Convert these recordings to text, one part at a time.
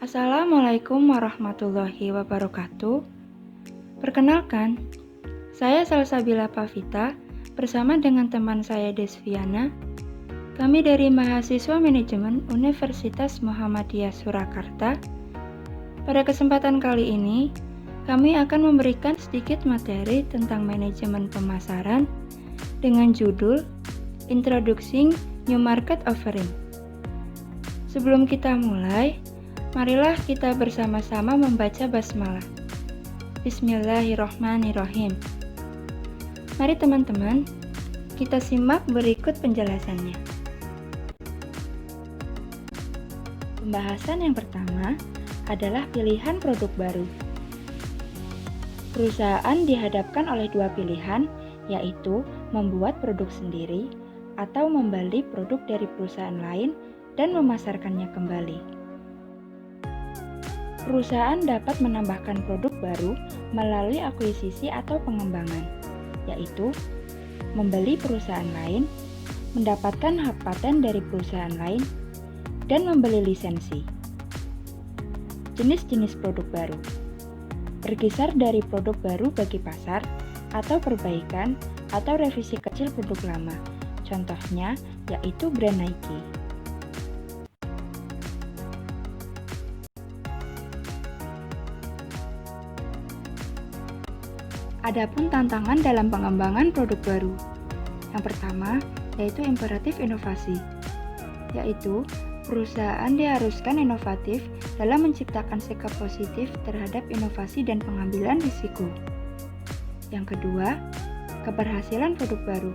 Assalamualaikum warahmatullahi wabarakatuh. Perkenalkan, saya Salsabila Pavita bersama dengan teman saya Desviana. Kami dari mahasiswa manajemen Universitas Muhammadiyah Surakarta. Pada kesempatan kali ini, kami akan memberikan sedikit materi tentang manajemen pemasaran dengan judul Introducing New Market Offering. Sebelum kita mulai, marilah kita bersama-sama membaca basmalah. Bismillahirrohmanirrohim. Mari teman-teman, kita simak berikut penjelasannya. Pembahasan yang pertama adalah pilihan produk baru. Perusahaan dihadapkan oleh dua pilihan, yaitu membuat produk sendiri atau membeli produk dari perusahaan lain dan memasarkannya kembali. Perusahaan dapat menambahkan produk baru melalui akuisisi atau pengembangan, yaitu membeli perusahaan lain, mendapatkan hak paten dari perusahaan lain, dan membeli lisensi. Jenis-jenis produk baru berkisar dari produk baru bagi pasar, atau perbaikan atau revisi kecil produk lama. Contohnya yaitu brand Nike. Adapun tantangan dalam pengembangan produk baru. Yang pertama, yaitu imperatif inovasi, yaitu perusahaan diharuskan inovatif dalam menciptakan sikap positif terhadap inovasi dan pengambilan risiko. Yang kedua, keberhasilan produk baru,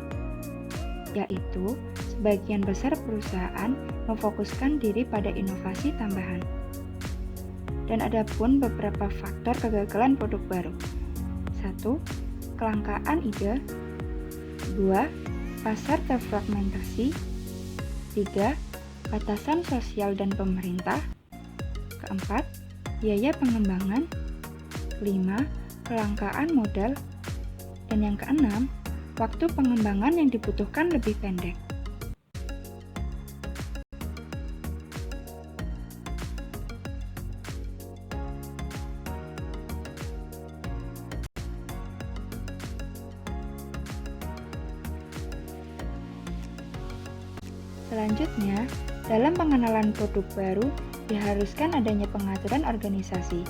yaitu sebagian besar perusahaan memfokuskan diri pada inovasi tambahan. Dan adapun beberapa faktor kegagalan produk baru. 1. Kelangkaan ide. 2. Pasar terfragmentasi. 3. Batasan sosial dan pemerintah. 4. Biaya pengembangan. 5. Kelangkaan modal. Dan yang keenam, waktu pengembangan yang dibutuhkan lebih pendek. Selanjutnya, dalam pengenalan produk baru diharuskan adanya pengaturan organisasi,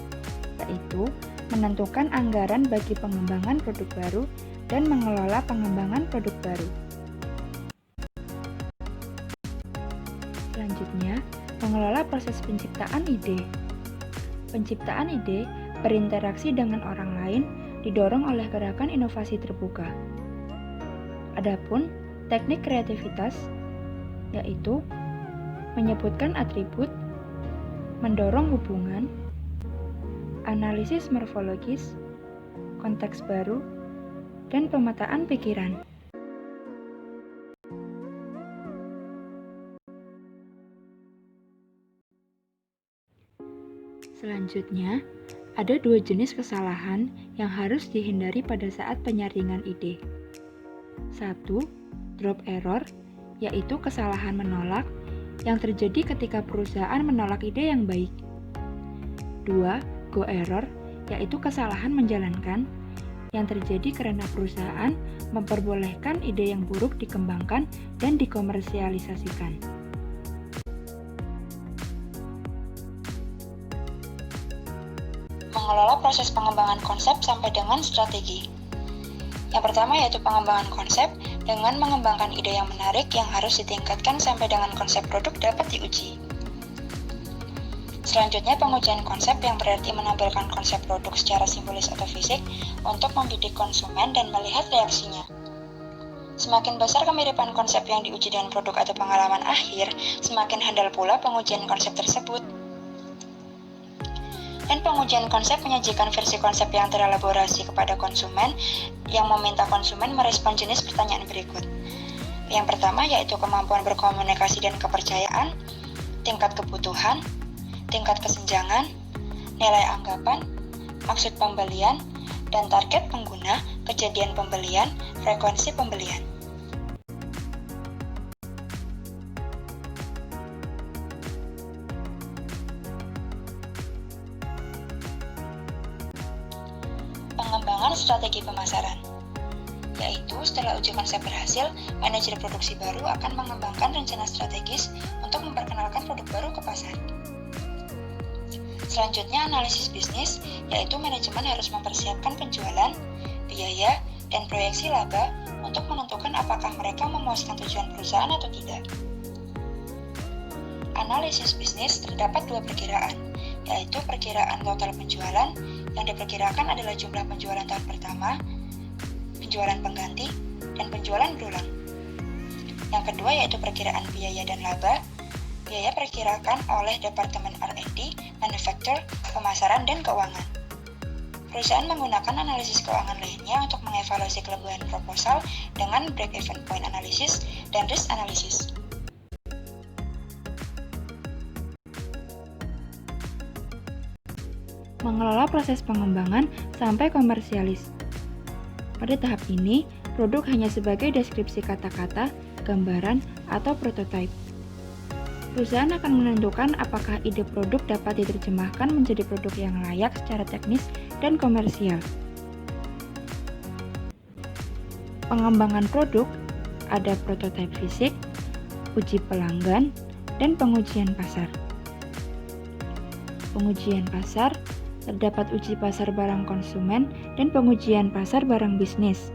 yaitu menentukan anggaran bagi pengembangan produk baru dan mengelola pengembangan produk baru. Selanjutnya, mengelola proses penciptaan ide. Penciptaan ide berinteraksi dengan orang lain didorong oleh gerakan inovasi terbuka. Adapun teknik kreativitas yaitu menyebutkan atribut, mendorong hubungan, analisis morfologis, konteks baru, dan pemetaan pikiran. Selanjutnya, ada dua jenis kesalahan yang harus dihindari pada saat penyaringan ide. 1. Drop error, yaitu kesalahan menolak yang terjadi ketika perusahaan menolak ide yang baik. 2. Go error, yaitu kesalahan menjalankan yang terjadi karena perusahaan memperbolehkan ide yang buruk dikembangkan dan dikomersialisasikan. Mengelola proses pengembangan konsep sampai dengan strategi. Yang pertama yaitu pengembangan konsep dengan mengembangkan ide yang menarik yang harus ditingkatkan sampai dengan konsep produk dapat diuji. Selanjutnya pengujian konsep yang berarti menampilkan konsep produk secara simbolis atau fisik untuk membidik konsumen dan melihat reaksinya. Semakin besar kemiripan konsep yang diuji dengan produk atau pengalaman akhir, semakin handal pula pengujian konsep tersebut. Dan pengujian konsep menyajikan versi konsep yang terelaborasi kepada konsumen yang meminta konsumen merespon jenis pertanyaan berikut. Yang pertama yaitu kemampuan berkomunikasi dan kepercayaan, tingkat kebutuhan, tingkat kesenjangan, nilai anggapan, maksud pembelian, dan target pengguna, kejadian pembelian, frekuensi pembelian. pengembangan strategi pemasaran, yaitu setelah uji konsep berhasil, manajer produksi baru akan mengembangkan rencana strategis untuk memperkenalkan produk baru ke pasar. Selanjutnya, analisis bisnis, yaitu manajemen harus mempersiapkan penjualan, biaya, dan proyeksi laba untuk menentukan apakah mereka memuaskan tujuan perusahaan atau tidak. Analisis bisnis terdapat dua perkiraan, yaitu perkiraan total penjualan yang diperkirakan adalah jumlah penjualan tahun pertama, penjualan pengganti, dan penjualan berulang. Yang kedua yaitu perkiraan biaya dan laba. Biaya perkirakan oleh Departemen R&D, Manufacture, Pemasaran, dan Keuangan. Perusahaan menggunakan analisis keuangan lainnya untuk mengevaluasi kelebihan proposal dengan break-even point analysis dan risk analysis. Mengelola proses pengembangan sampai komersialis. Pada tahap ini, produk hanya sebagai deskripsi kata-kata, gambaran, atau prototipe. Perusahaan akan menentukan apakah ide produk dapat diterjemahkan menjadi produk yang layak secara teknis dan komersial. Pengembangan produk ada prototipe fisik, uji pelanggan, dan pengujian pasar. Pengujian pasar terdapat uji pasar barang konsumen dan pengujian pasar barang bisnis.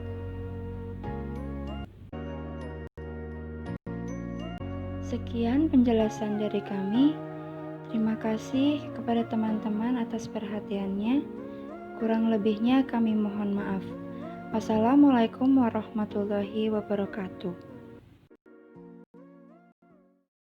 Sekian penjelasan dari kami. Terima kasih kepada teman-teman atas perhatiannya. Kurang lebihnya kami mohon maaf. Wassalamualaikum warahmatullahi wabarakatuh.